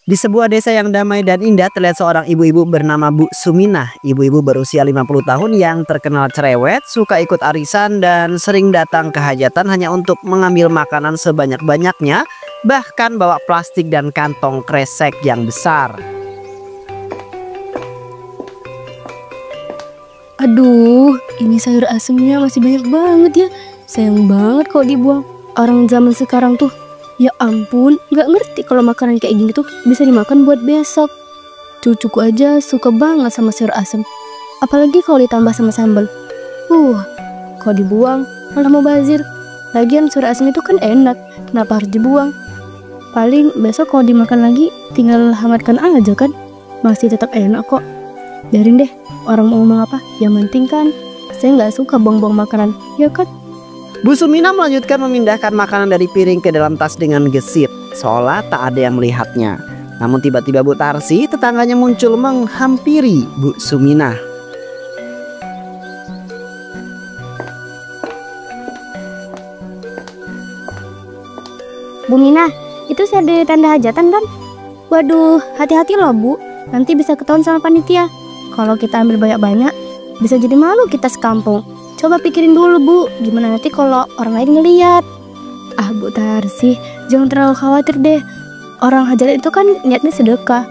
Di sebuah desa yang damai dan indah terlihat seorang ibu-ibu bernama Bu Suminah. Ibu-ibu berusia 50 tahun yang terkenal cerewet, suka ikut arisan dan sering datang ke hajatan hanya untuk mengambil makanan sebanyak-banyaknya, bahkan bawa plastik dan kantong kresek yang besar. Aduh, ini sayur asemnya masih banyak banget ya. Sayang banget kalau dibuang. Orang zaman sekarang tuh, ya ampun, gak ngerti kalau makanan kayak gini tuh bisa dimakan buat besok. Cucuku aja suka banget sama sayur asem. Apalagi kalau ditambah sama sambal. Kalau dibuang malah mau bazir. Lagian sayur asem itu kan enak, kenapa harus dibuang? Paling besok kalau dimakan lagi tinggal hangatkan aja kan. Masih tetap enak kok. Biarin deh, orang mau ngomong apa, yang penting kan saya nggak suka buang-buang makanan, ya kan? Bu Suminah melanjutkan memindahkan makanan dari piring ke dalam tas dengan gesit, seolah tak ada yang melihatnya. Namun tiba-tiba Bu Tarsi, tetangganya muncul menghampiri Bu Suminah. Bu Minah, itu saya dari tanda hajatan kan? Waduh, hati-hati loh Bu, nanti bisa ketahuan sama panitia. Kalau kita ambil banyak-banyak, bisa jadi malu kita sekampung. Coba pikirin dulu Bu, gimana nanti kalau orang lain ngeliat. Bu Tarsi, jangan terlalu khawatir deh. Orang hajatan itu kan niatnya sedekah.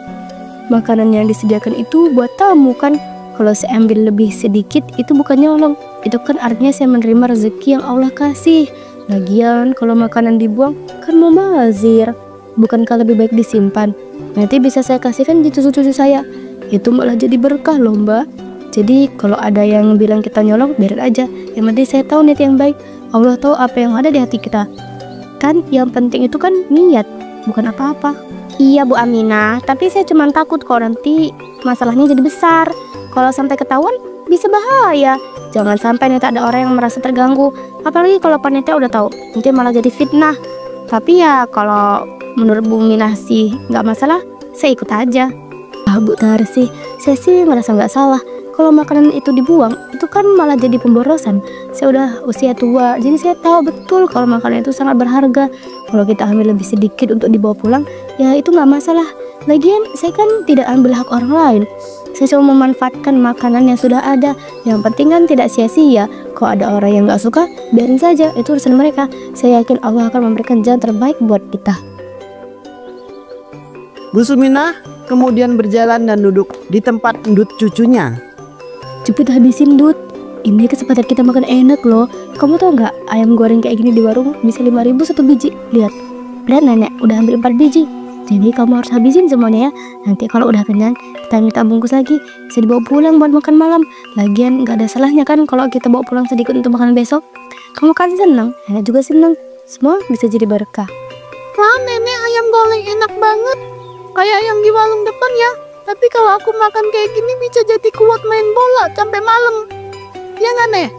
Makanan yang disediakan itu buat tamu kan. Kalau saya ambil lebih sedikit, itu bukan nyolong. Itu kan artinya saya menerima rezeki yang Allah kasih. Lagian kalau makanan dibuang, kan mau bazir. Bukankah lebih baik disimpan? Nanti bisa saya kasihkan di cucu-cucu saya. Itu malah jadi berkah loh Mbak. Jadi kalau ada yang bilang kita nyolong, biarin aja. Yang penting saya tahu niat yang baik. Allah tahu apa yang ada di hati kita. Kan yang penting itu kan niat, bukan apa-apa. Iya Bu Aminah, tapi saya cuma takut kalau nanti masalahnya jadi besar. Kalau sampai ketahuan bisa bahaya. Jangan sampai nanti ada orang yang merasa terganggu. Apalagi kalau panitia udah tahu, nanti malah jadi fitnah. Tapi ya kalau menurut Bu Minah sih nggak masalah, saya ikut aja. Bu Tarsi, saya sih merasa nggak salah. Kalau makanan itu dibuang, itu kan malah jadi pemborosan. Saya udah usia tua, jadi saya tahu betul kalau makanan itu sangat berharga. Kalau kita ambil lebih sedikit untuk dibawa pulang, ya itu nggak masalah. Lagian saya kan tidak ambil hak orang lain. Saya cuma memanfaatkan makanan yang sudah ada. Yang penting kan tidak sia-sia. Kalau ada orang yang nggak suka, biarin saja, itu urusan mereka. Saya yakin Allah akan memberikan jalan terbaik buat kita. Bu Suminah kemudian berjalan dan duduk di tempat endut cucunya. Cepet habisin Dut, ini kesempatan kita makan enak loh. Kamu tau nggak, ayam goreng kayak gini di warung bisa 5.000 satu biji. Lihat nenek udah ambil 4 biji. Jadi kamu harus habisin semuanya ya. Nanti kalau udah kenyang, kita minta bungkus lagi, bisa dibawa pulang buat makan malam. Lagian nggak ada salahnya kan kalau kita bawa pulang sedikit untuk makan besok. Kamu kan seneng, nenek juga seneng. Semua bisa jadi berkah. Wah nenek, ayam goreng enak banget, kayak ayam di warung depan ya. Tapi kalau aku makan kayak gini bisa jadi kuat main bola sampai malam. Ya nggak Nek?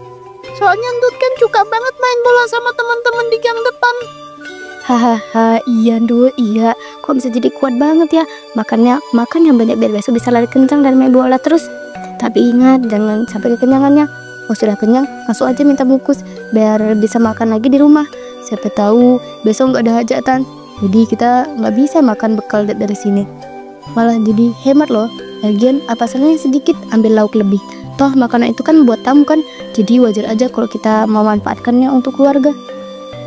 Soalnya Ndut kan suka banget main bola sama teman-teman di gang depan. Hahaha, iya Ndut, iya. Kok bisa jadi kuat banget ya? Makan yang banyak biar besok bisa lari kencang dan main bola terus. Tapi ingat, jangan sampai kekenyangannya. Kalau sudah kenyang, langsung aja minta bungkus biar bisa makan lagi di rumah. Siapa tahu besok nggak ada hajatan. Jadi kita nggak bisa makan bekal dari sini. Malah jadi hemat loh. Lagian apa salahnya sedikit ambil lauk lebih. Toh makanan itu kan buat tamu kan. Jadi wajar aja kalau kita memanfaatkannya untuk keluarga.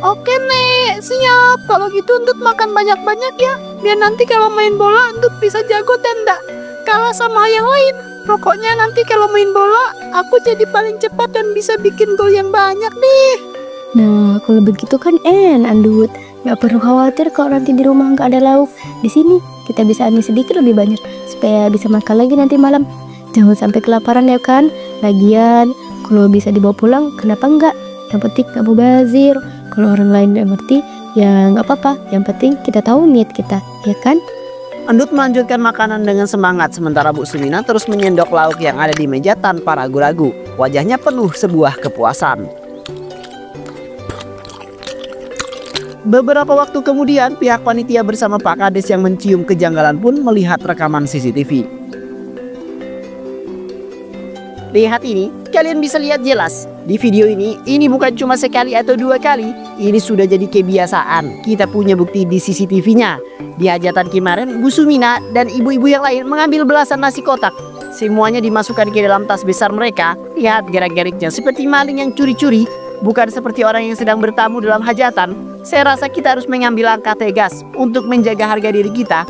Oke Nek, siap. Kalau gitu Ndut makan banyak-banyak ya. Biar nanti kalau main bola Ndut bisa jago dan nggak kalah sama yang lain. Pokoknya nanti kalau main bola aku jadi paling cepat dan bisa bikin gol yang banyak nih. Nah kalau begitu kan enak Ndut. Gak perlu khawatir kalau nanti di rumah nggak ada lauk. Di sini kita bisa ambil sedikit lebih banyak supaya bisa makan lagi nanti malam. Jangan sampai kelaparan ya kan. Lagian kalau bisa dibawa pulang kenapa enggak? Yang penting gak mau bazir. Kalau orang lain gak ngerti ya nggak apa-apa. Yang penting kita tahu niat kita, ya kan? Endut melanjutkan makanan dengan semangat sementara Bu Suminah terus menyendok lauk yang ada di meja tanpa ragu-ragu. Wajahnya penuh sebuah kepuasan. Beberapa waktu kemudian, pihak panitia bersama Pak Kades yang mencium kejanggalan pun melihat rekaman CCTV. Lihat ini, kalian bisa lihat jelas di video ini bukan cuma sekali atau 2 kali. Ini sudah jadi kebiasaan. Kita punya bukti di CCTV-nya. Di hajatan kemarin, Bu Sumina dan ibu-ibu yang lain mengambil belasan nasi kotak. Semuanya dimasukkan ke dalam tas besar mereka. Lihat gerak-geriknya seperti maling yang curi-curi, bukan seperti orang yang sedang bertamu dalam hajatan. Saya rasa kita harus mengambil langkah tegas untuk menjaga harga diri kita.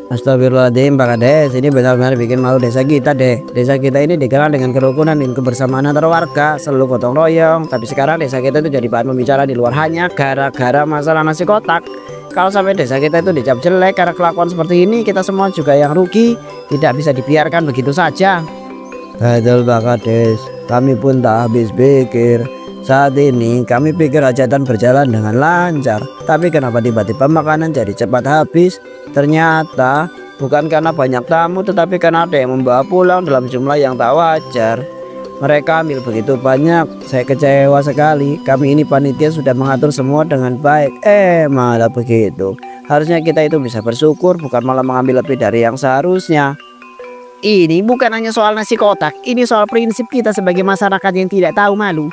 Astagfirullahaladzim Pak Kades, ini benar-benar bikin malu desa kita deh. Desa kita ini dikenal dengan kerukunan dan kebersamaan antar warga, selalu gotong royong. Tapi sekarang desa kita itu jadi bahan pembicaraan di luar hanya gara-gara masalah nasi kotak. Kalau sampai desa kita itu dicap jelek karena kelakuan seperti ini, kita semua juga yang rugi. Tidak bisa dibiarkan begitu saja. Betul Pak Kades, kami pun tak habis pikir. Saat ini kami pikir hajatan berjalan dengan lancar, tapi kenapa tiba-tiba makanan jadi cepat habis? Ternyata bukan karena banyak tamu, tetapi karena ada yang membawa pulang dalam jumlah yang tak wajar. Mereka ambil begitu banyak, saya kecewa sekali. Kami ini panitia sudah mengatur semua dengan baik, malah begitu. Harusnya kita itu bisa bersyukur, bukan malah mengambil lebih dari yang seharusnya. Ini bukan hanya soal nasi kotak, ini soal prinsip kita sebagai masyarakat yang tidak tahu malu.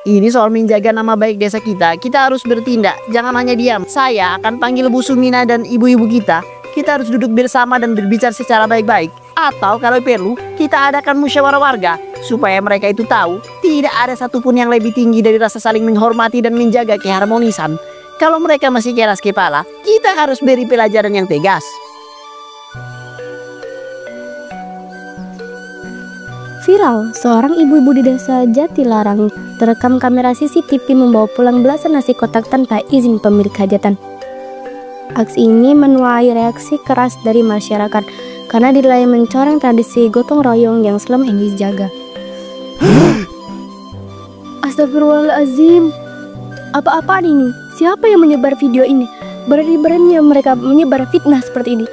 Ini soal menjaga nama baik desa kita. Kita harus bertindak, jangan hanya diam. Saya akan panggil Bu Sumina dan ibu-ibu kita. Kita harus duduk bersama dan berbicara secara baik-baik. Atau kalau perlu, kita adakan musyawarah warga supaya mereka itu tahu tidak ada satupun yang lebih tinggi dari rasa saling menghormati dan menjaga keharmonisan. Kalau mereka masih keras kepala, kita harus beri pelajaran yang tegas. Viral, seorang ibu-ibu di desa Jatilarang terekam kamera CCTV membawa pulang belasan nasi kotak tanpa izin pemilik hajatan. Aksi ini menuai reaksi keras dari masyarakat karena dinilai mencoreng tradisi gotong royong yang selama ini dijaga. Astagfirullahaladzim, apa-apaan ini? Siapa yang menyebar video ini? Berani-beraninya mereka menyebar fitnah seperti ini.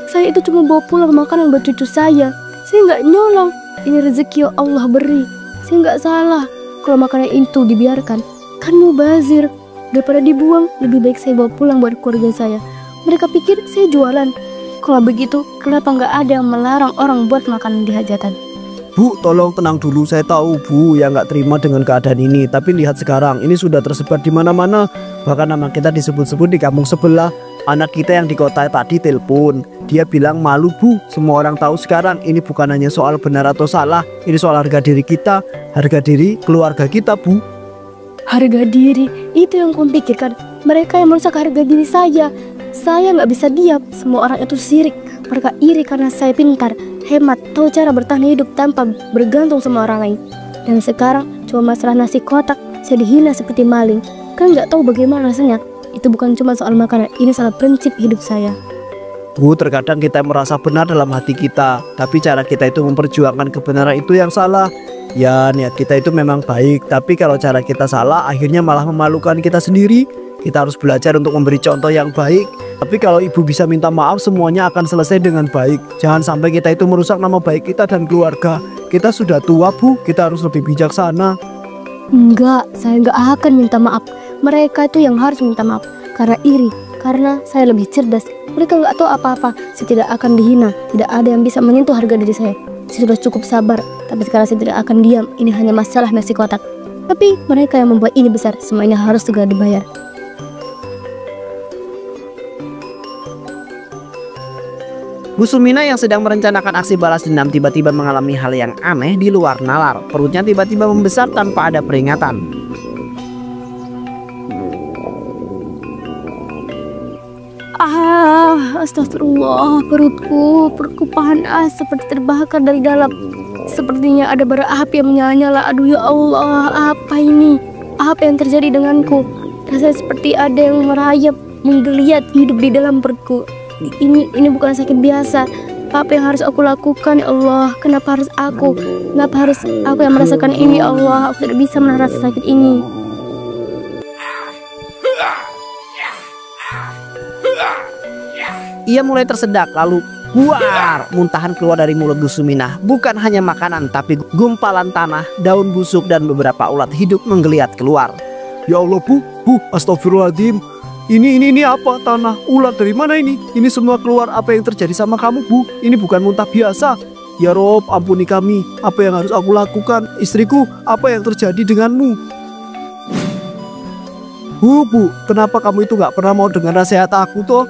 Saya itu cuma bawa pulang makanan buat cucu saya. Saya nggak nyolong. Ini rezeki yang Allah beri. Saya nggak salah kalau makanan itu dibiarkan. Kan mubazir. Daripada dibuang, lebih baik saya bawa pulang buat keluarga saya. Mereka pikir saya jualan. Kalau begitu, kenapa nggak ada yang melarang orang buat makanan di hajatan? Bu, tolong tenang dulu. Saya tahu Bu yang nggak terima dengan keadaan ini. Tapi lihat sekarang, ini sudah tersebar di mana-mana. Bahkan nama kita disebut-sebut di kampung sebelah. Anak kita yang di kota tadi telepon. Dia bilang malu Bu. Semua orang tahu sekarang ini bukan hanya soal benar atau salah. Ini soal harga diri kita, harga diri keluarga kita Bu. Harga diri, itu yang kau pikirkan. Mereka yang merusak harga diri saya. Saya nggak bisa diam. Semua orang itu sirik. Mereka iri karena saya pintar, hemat, tahu cara bertahan hidup tanpa bergantung sama orang lain. Dan sekarang cuma masalah nasi kotak, saya dihina seperti maling. Kan nggak tahu bagaimana rasanya. Itu bukan cuma soal makanan, ini soal prinsip hidup saya. Bu, terkadang kita merasa benar dalam hati kita, tapi cara kita itu memperjuangkan kebenaran itu yang salah. Ya, niat kita itu memang baik, tapi kalau cara kita salah, akhirnya malah memalukan kita sendiri. Kita harus belajar untuk memberi contoh yang baik. Tapi kalau ibu bisa minta maaf, semuanya akan selesai dengan baik. Jangan sampai kita itu merusak nama baik kita dan keluarga. Kita sudah tua Bu, kita harus lebih bijaksana. Enggak, saya nggak akan minta maaf. Mereka itu yang harus minta maaf. Karena iri, karena saya lebih cerdas. Mereka nggak tahu apa-apa. Saya tidak akan dihina. Tidak ada yang bisa menyentuh harga diri saya. Saya sudah cukup sabar. Tapi sekarang saya tidak akan diam. Ini hanya masalah nasi kotak. Tapi mereka yang membuat ini besar. Semuanya harus segera dibayar. Bu Sumina yang sedang merencanakan aksi balas dendam tiba-tiba mengalami hal yang aneh di luar nalar. Perutnya tiba-tiba membesar tanpa ada peringatan. Astagfirullah, perutku panas seperti terbakar dari dalam. Sepertinya ada bara api yang menyala-nyala. Aduh ya Allah, apa ini? Apa yang terjadi denganku? Rasanya seperti ada yang merayap, menggeliat hidup di dalam perutku. Ini bukan sakit biasa. Apa yang harus aku lakukan ya Allah? Kenapa harus aku? Kenapa harus aku yang merasakan ini ya Allah? Aku tidak bisa menahan rasa sakit ini. Ia mulai tersedak lalu buar muntahan keluar dari mulut Bu Sumina. Bukan hanya makanan tapi gumpalan tanah, daun busuk dan beberapa ulat hidup menggeliat keluar. Ya Allah Bu, astagfirullahaladzim. Ini apa? Tanah, ulat dari mana ini? Ini semua keluar. Apa yang terjadi sama kamu Bu? Ini bukan muntah biasa. Ya Rob, ampuni kami. Apa yang harus aku lakukan? Istriku, apa yang terjadi denganmu? Bu, kenapa kamu itu gak pernah mau dengar nasihat aku toh?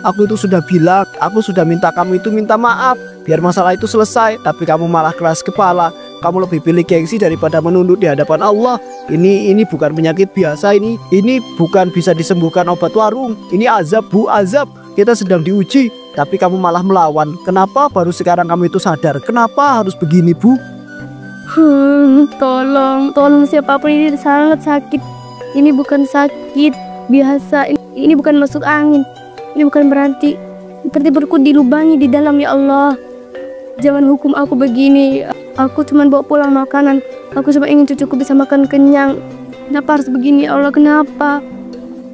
Aku itu sudah bilang, aku sudah minta kamu itu minta maaf biar masalah itu selesai, tapi kamu malah keras kepala. Kamu lebih pilih gengsi daripada menunduk di hadapan Allah. Ini bukan penyakit biasa ini. Ini bukan bisa disembuhkan obat warung. Ini azab, Bu, azab. Kita sedang diuji, tapi kamu malah melawan. Kenapa baru sekarang kamu itu sadar? Kenapa harus begini, Bu? Tolong siapapun, ini sangat sakit. Ini bukan sakit biasa. Ini bukan masuk angin. Ini bukan berarti dilubangi di dalam, ya Allah. Jangan hukum aku begini. Aku cuma bawa pulang makanan. Aku cuma ingin cucuku bisa makan kenyang. Kenapa harus begini, ya Allah? Kenapa?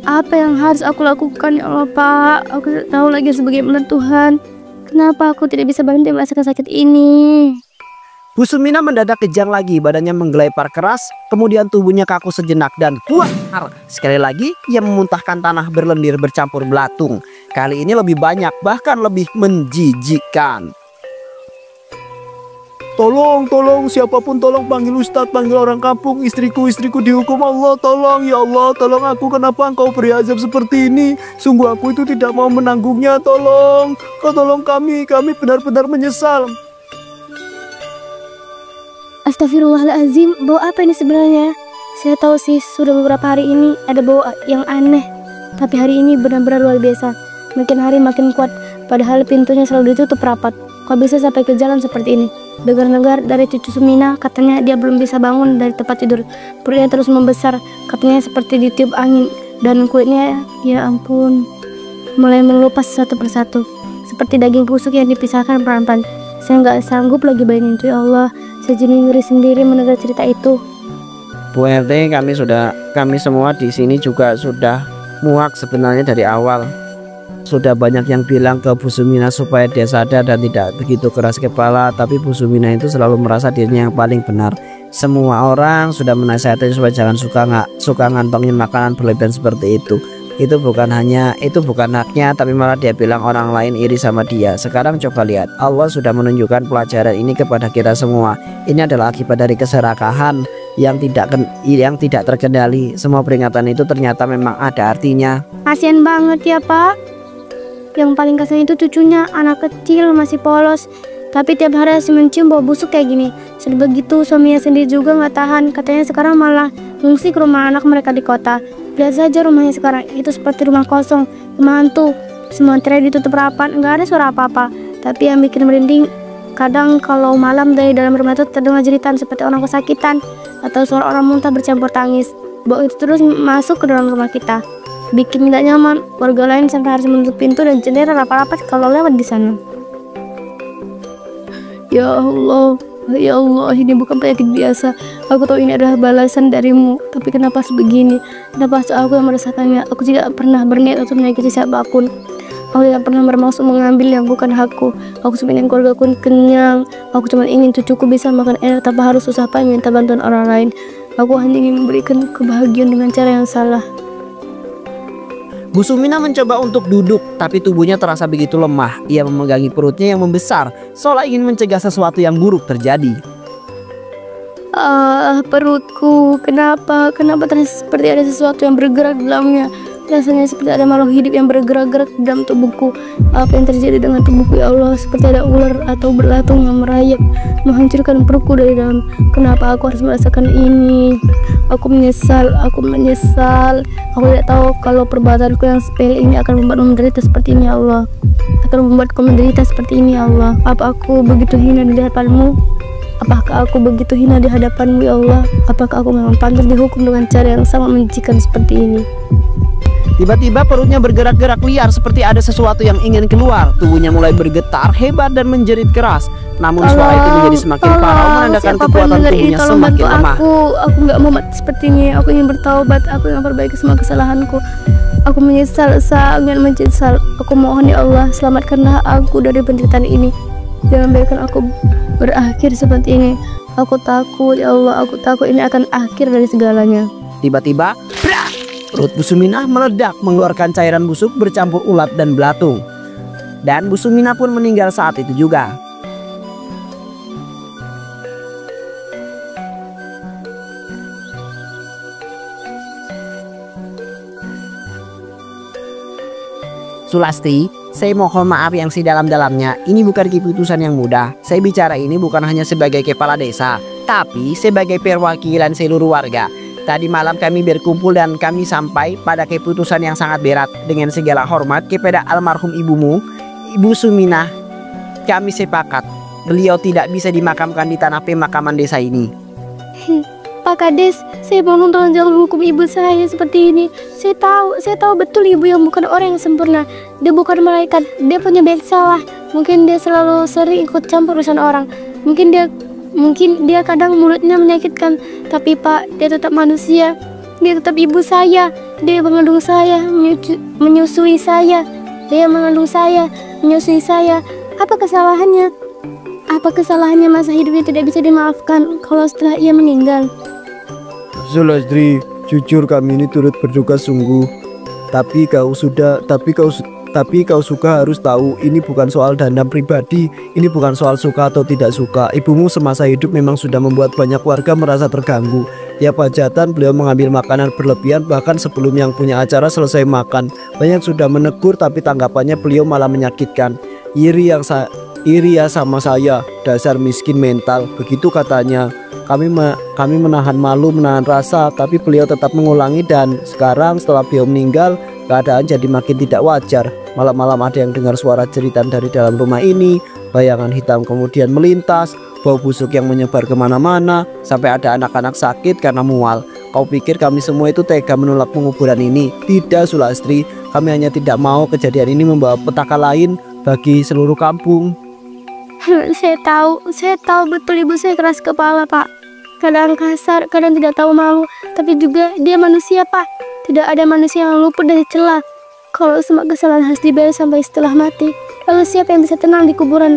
Apa yang harus aku lakukan, ya Allah, Pak? Aku tidak tahu lagi sebagai anak Tuhan. Kenapa aku tidak bisa berhenti merasakan sakit ini? Bu Sumina mendadak kejang lagi, badannya menggelepar keras, kemudian tubuhnya kaku sejenak dan kuat. Sekali lagi ia memuntahkan tanah berlendir bercampur belatung. Kali ini lebih banyak, bahkan lebih menjijikkan. Tolong, siapapun tolong, panggil Ustadz, panggil orang kampung. Istriku dihukum Allah. Tolong, ya Allah, tolong aku. Kenapa engkau beri azab seperti ini? Sungguh aku itu tidak mau menanggungnya. Tolong, kau tolong kami benar-benar menyesal. Astagfirullahaladzim, bau apa ini sebenarnya? Saya tahu sih sudah beberapa hari ini ada bau yang aneh, tapi hari ini benar-benar luar biasa. Makin hari makin kuat, padahal pintunya selalu ditutup rapat. Kok bisa sampai ke jalan seperti ini? Dengar-dengar dari cucu Sumina, katanya dia belum bisa bangun dari tempat tidur. Perutnya terus membesar, katanya seperti ditiup angin. Dan kulitnya, ya ampun, mulai melupas satu persatu, seperti daging busuk yang dipisahkan pelan-pelan. Saya nggak sanggup lagi bayangin itu, ya Allah. Saya jadi ngeri sendiri mendengar cerita itu. Bu RT, kami semua di sini juga sudah muak sebenarnya dari awal. Sudah banyak yang bilang ke Bu Sumina supaya dia sadar dan tidak begitu keras kepala, tapi Bu Sumina itu selalu merasa dirinya yang paling benar. Semua orang sudah menasihati supaya jangan suka ngantongin makanan berlebihan seperti itu. Itu bukan haknya, tapi malah dia bilang orang lain iri sama dia. Sekarang coba lihat, Allah sudah menunjukkan pelajaran ini kepada kita semua. Ini adalah akibat dari keserakahan yang tidak terkendali. Semua peringatan itu ternyata memang ada artinya. Kasian banget ya, Pak. Yang paling kasihan itu cucunya, anak kecil masih polos, tapi tiap hari masih mencium bau busuk kayak gini. Sedih begitu, suaminya sendiri juga nggak tahan. Katanya sekarang malah ngungsi ke rumah anak mereka di kota. Lihat saja rumahnya sekarang, itu seperti rumah kosong, rumah hantu. Semua tirai ditutup rapat, nggak ada suara apa-apa. Tapi yang bikin merinding, kadang kalau malam dari dalam rumah itu terdengar jeritan seperti orang kesakitan atau suara orang muntah bercampur tangis. Bau itu terus masuk ke dalam rumah kita, bikin nggak nyaman. Warga lain sampai harus menutup pintu dan jendela rapat-rapat kalau lewat di sana. Ya Allah, ini bukan penyakit biasa. Aku tahu ini adalah balasan darimu, tapi kenapa sebegini? Kenapa aku yang merasakannya? Aku tidak pernah berniat untuk menyakiti siapapun. Aku tidak pernah bermaksud mengambil yang bukan hakku. Aku cuma ingin keluargaku kenyang. Aku cuma ingin cucuku bisa makan enak tanpa harus susah payah minta bantuan orang lain. Aku hanya ingin memberikan kebahagiaan dengan cara yang salah. Bu Sumina mencoba untuk duduk, tapi tubuhnya terasa begitu lemah. Ia memegangi perutnya yang membesar, seolah ingin mencegah sesuatu yang buruk terjadi. Perutku, kenapa terasa seperti ada sesuatu yang bergerak di dalamnya. Rasanya seperti ada makhluk hidup yang bergerak-gerak di dalam tubuhku. Apa yang terjadi dengan tubuhku, ya Allah? Seperti ada ular atau belatung yang merayap, menghancurkan perutku dari dalam. Kenapa aku harus merasakan ini? Aku menyesal. Aku tidak tahu kalau perbuatanku yang sepele ini akan membuatmu menderita seperti ini, ya Allah. Akan membuatku menderita seperti ini, ya Allah. Apa aku begitu hina di hadapanmu? Apakah aku begitu hina di hadapanmu, ya Allah? Apakah aku memang pantas dihukum dengan cara yang sama menjijikan seperti ini? Tiba-tiba perutnya bergerak-gerak liar seperti ada sesuatu yang ingin keluar. Tubuhnya mulai bergetar hebat dan menjerit keras. Namun suara itu menjadi semakin parah, menandakan kekuatan tubuhnya semakin lemah. Aku nggak mau mati seperti ini. Aku ingin bertaubat. Aku ingin memperbaiki semua kesalahanku. Aku menyesal, sangat menyesal. Aku mohon, ya Allah, selamatkanlah aku dari penderitaan ini. Jangan biarkan aku berakhir seperti ini. Aku takut, ya Allah. Aku takut ini akan akhir dari segalanya. Tiba-tiba, perut Bu Sumina meledak, mengeluarkan cairan busuk bercampur ulat dan belatung. Dan Bu Sumina pun meninggal saat itu juga. Sulastri, saya mohon maaf yang sedalam-dalamnya. Ini bukan keputusan yang mudah. Saya bicara ini bukan hanya sebagai kepala desa, tapi sebagai perwakilan seluruh warga. Tadi malam kami berkumpul dan kami sampai pada keputusan yang sangat berat. Dengan segala hormat kepada almarhum ibumu, Ibu Suminah, kami sepakat beliau tidak bisa dimakamkan di tanah pemakaman desa ini. Pak Kades, saya mohon tolong jangan hukum ibu saya seperti ini. Saya tahu betul ibu yang bukan orang yang sempurna. Dia bukan malaikat, dia punya banyak salah. Mungkin dia selalu sering ikut campur urusan orang. Mungkin dia kadang mulutnya menyakitkan. Tapi Pak, dia tetap manusia. Dia tetap ibu saya. Dia mengandung saya, menyusui saya. Dia mengandung saya, menyusui saya. Apa kesalahannya? Apa kesalahannya masa hidupnya tidak bisa dimaafkan kalau setelah ia meninggal? Sulastri, jujur kami ini turut berduka sungguh. Tapi kau suka harus tahu, ini bukan soal dendam pribadi, ini bukan soal suka atau tidak suka. Ibumu semasa hidup memang sudah membuat banyak warga merasa terganggu. Tiap hajatan beliau mengambil makanan berlebihan, bahkan sebelum yang punya acara selesai makan. Banyak sudah menegur tapi tanggapannya beliau malah menyakitkan. Iri ya sama saya, dasar miskin mental, begitu katanya. Kami menahan malu, menahan rasa, tapi beliau tetap mengulangi. Dan sekarang setelah beliau meninggal, keadaan jadi makin tidak wajar. Malam-malam ada yang dengar suara jeritan dari dalam rumah ini. Bayangan hitam kemudian melintas, bau busuk yang menyebar kemana-mana, sampai ada anak-anak sakit karena mual. Kau pikir kami semua itu tega menolak penguburan ini? Tidak Sulastri, kami hanya tidak mau kejadian ini membawa petaka lain bagi seluruh kampung. Saya tahu betul ibu saya keras kepala, Pak. Kadang kasar, kadang tidak tahu malu. Tapi juga dia manusia, Pak. Tidak ada manusia yang luput dari celah. Kalau semua kesalahan harus dibayar sampai setelah mati, lalu siapa yang bisa tenang di kuburan?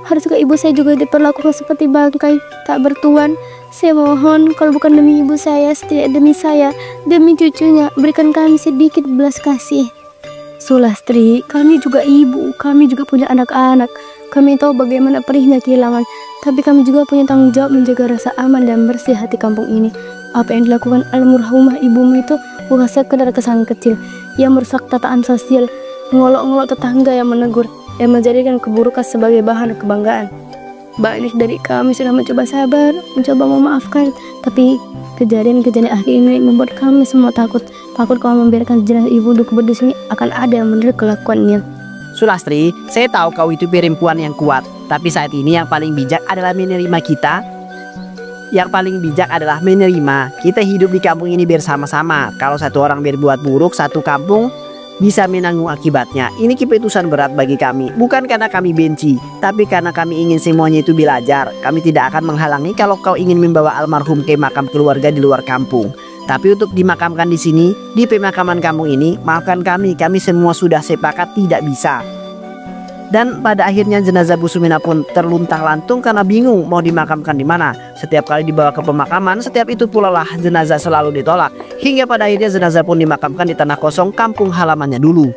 Haruskah ibu saya juga diperlakukan seperti bangkai, tak bertuan? Saya mohon, kalau bukan demi ibu saya, setidaknya demi saya, demi cucunya, berikan kami sedikit belas kasih. Sulastri, kami juga ibu, kami juga punya anak-anak. Kami tahu bagaimana perihnya kehilangan, tapi kami juga punya tanggung jawab menjaga rasa aman dan bersih hati kampung ini. Apa yang dilakukan almarhumah ibumu itu bukan sekedar kesalahan kecil yang merusak tataan sosial, mengolok-ngolok tetangga yang menegur, yang menjadikan keburukan sebagai bahan kebanggaan. Banyak dari kami sudah mencoba sabar, mencoba memaafkan, tapi kejadian-kejadian akhir ini membuat kami semua takut kalau membiarkan jenazah ibu dukun di sini akan ada yang meniru kelakuannya. Sulastri, saya tahu kau itu perempuan yang kuat, tapi saat ini yang paling bijak adalah menerima kita. Yang paling bijak adalah menerima kita hidup di kampung ini bersama-sama. Kalau satu orang berbuat buruk, satu kampung bisa menanggung akibatnya. Ini keputusan berat bagi kami, bukan karena kami benci, tapi karena kami ingin semuanya itu belajar. Kami tidak akan menghalangi kalau kau ingin membawa almarhum ke makam keluarga di luar kampung. Tapi untuk dimakamkan di sini, di pemakaman kampung ini, maafkan kami semua sudah sepakat tidak bisa. Dan pada akhirnya jenazah Bu Suminah pun terluntang-lantung karena bingung mau dimakamkan di mana. Setiap kali dibawa ke pemakaman, setiap itu pula lah jenazah selalu ditolak. Hingga pada akhirnya jenazah pun dimakamkan di tanah kosong kampung halamannya dulu.